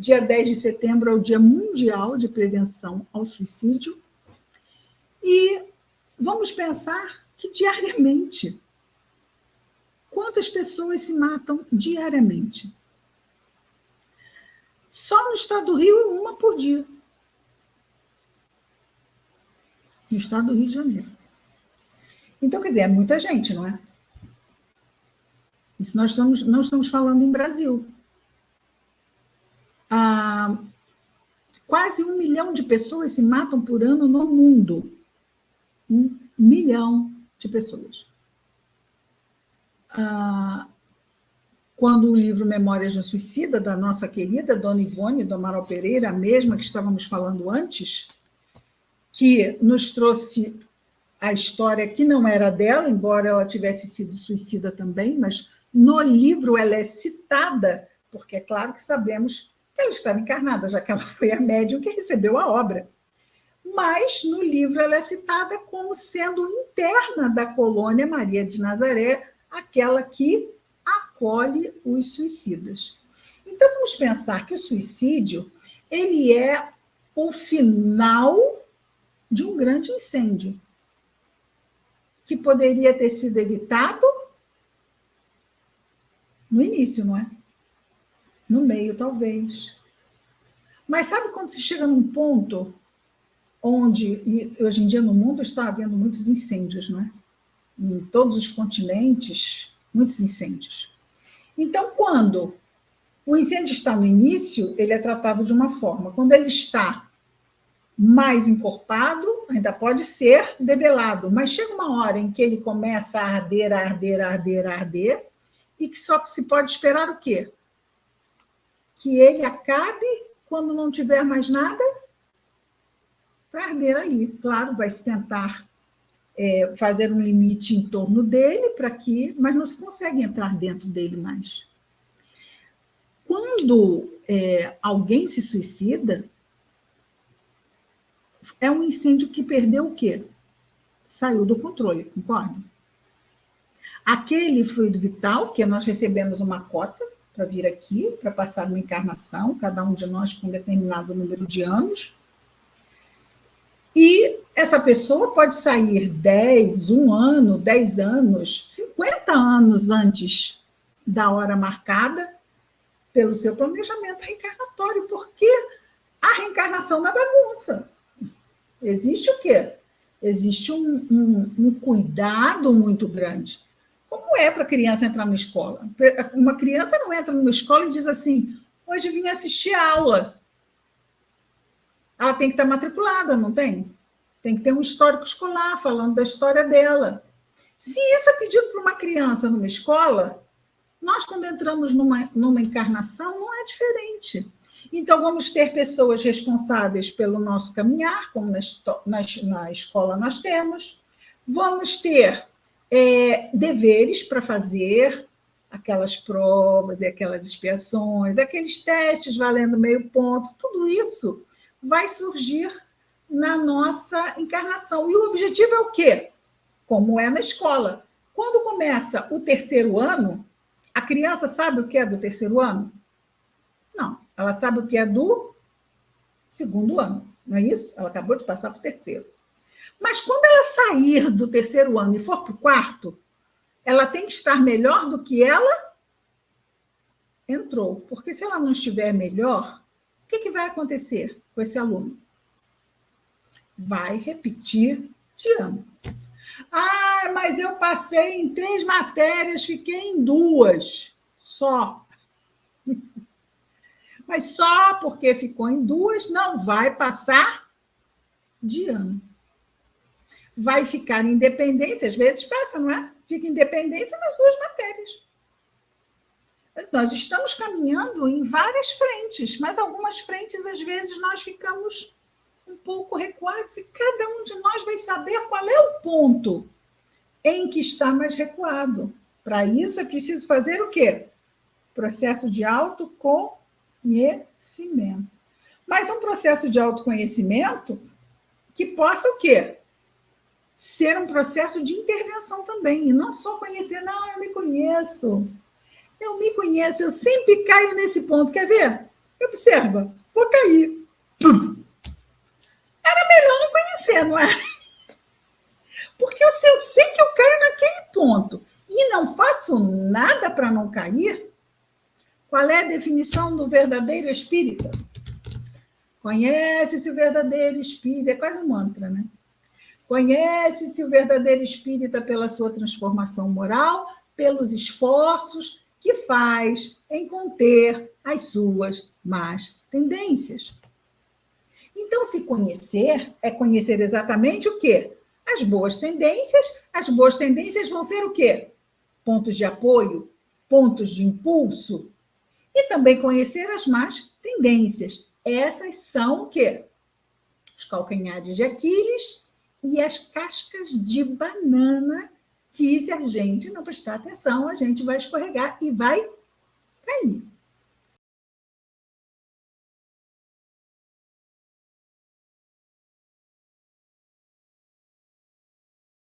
Dia 10 de setembro é o Dia Mundial de Prevenção ao Suicídio. E vamos pensar que diariamente, quantas pessoas se matam diariamente? Só no estado do Rio, uma por dia. No estado do Rio de Janeiro. Então, quer dizer, é muita gente, não é? Isso nós não estamos falando em Brasil. Quase 1 milhão de pessoas se matam por ano no mundo. 1 milhão de pessoas. Quando o livro Memórias de um Suicida, da nossa querida Dona Ivone do Amaral Pereira, a mesma que estávamos falando antes, que nos trouxe a história que não era dela, embora ela tivesse sido suicida também, mas no livro ela é citada, porque é claro que sabemos que ela estava encarnada, já que ela foi a médium que recebeu a obra. Mas no livro ela é citada como sendo interna da colônia Maria de Nazaré, aquela que acolhe os suicidas. Então, vamos pensar que o suicídio ele é o final de um grande incêndio, que poderia ter sido evitado no início, não é? No meio, talvez. Mas sabe quando se chega num ponto onde, e hoje em dia no mundo está havendo muitos incêndios, não é? Em todos os continentes, muitos incêndios. Então, quando o incêndio está no início, ele é tratado de uma forma. Quando ele está mais encorpado, ainda pode ser debelado, mas chega uma hora em que ele começa a arder, e que só se pode esperar o quê? Que ele acabe quando não tiver mais nada para arder ali. Claro, vai se tentar fazer um limite em torno dele, mas não se consegue entrar dentro dele mais. Quando alguém se suicida, é um incêndio que perdeu o quê? Saiu do controle, concorda? Aquele fluido vital, que nós recebemos uma cota para vir aqui, para passar uma encarnação, cada um de nós com um determinado número de anos, e essa pessoa pode sair 1 ano, 10 anos, 50 anos antes da hora marcada pelo seu planejamento reencarnatório, porque a reencarnação não é bagunça. Existe o quê? Existe um cuidado muito grande. Como é para a criança entrar na escola? Uma criança não entra numa escola e diz assim, hoje vim assistir a aula. Ela tem que estar matriculada, não tem? Tem que ter um histórico escolar falando da história dela. Se isso é pedido para uma criança numa escola, nós, quando entramos numa encarnação, não é diferente. Então, vamos ter pessoas responsáveis pelo nosso caminhar, como na escola nós temos. Vamos ter deveres para fazer, aquelas provas e aquelas expiações, aqueles testes valendo meio ponto, tudo isso vai surgir na nossa encarnação. E o objetivo é o quê? Como é na escola. Quando começa o 3º ano, a criança sabe o que é do 3º ano? Não, ela sabe o que é do 2º ano, não é isso? Ela acabou de passar para o 3º. Mas quando ela sair do 3º ano e for para o 4º, ela tem que estar melhor do que ela entrou. Porque se ela não estiver melhor, o que vai acontecer com esse aluno? Vai repetir de ano. Mas eu passei em 3 matérias, fiquei em 2 só. Mas só porque ficou em 2 não vai passar de ano. Vai ficar em independência, às vezes passa, não é? Fica em independência nas 2 matérias. Nós estamos caminhando em várias frentes, mas algumas frentes, às vezes, nós ficamos um pouco recuados e cada um de nós vai saber qual é o ponto em que está mais recuado. Para isso, é preciso fazer o quê? Processo de autoconhecimento. Mas um processo de autoconhecimento que possa o quê? Ser um processo de intervenção também, e não só conhecer, não, eu me conheço, eu sempre caio nesse ponto, quer ver? Observa, vou cair. Pum. Era melhor não conhecer, não é? Porque se eu sei que eu caio naquele ponto e não faço nada para não cair, qual é a definição do verdadeiro espírita? Conhece-se o verdadeiro espírita, é quase um mantra, né? Conhece-se o verdadeiro espírita pela sua transformação moral, pelos esforços que faz em conter as suas más tendências. Então, se conhecer é conhecer exatamente o quê? As boas tendências. As boas tendências vão ser o quê? Pontos de apoio, pontos de impulso. E também conhecer as más tendências. Essas são o quê? Os calcanhares de Aquiles e as cascas de banana que, se a gente não prestar atenção, a gente vai escorregar e vai cair.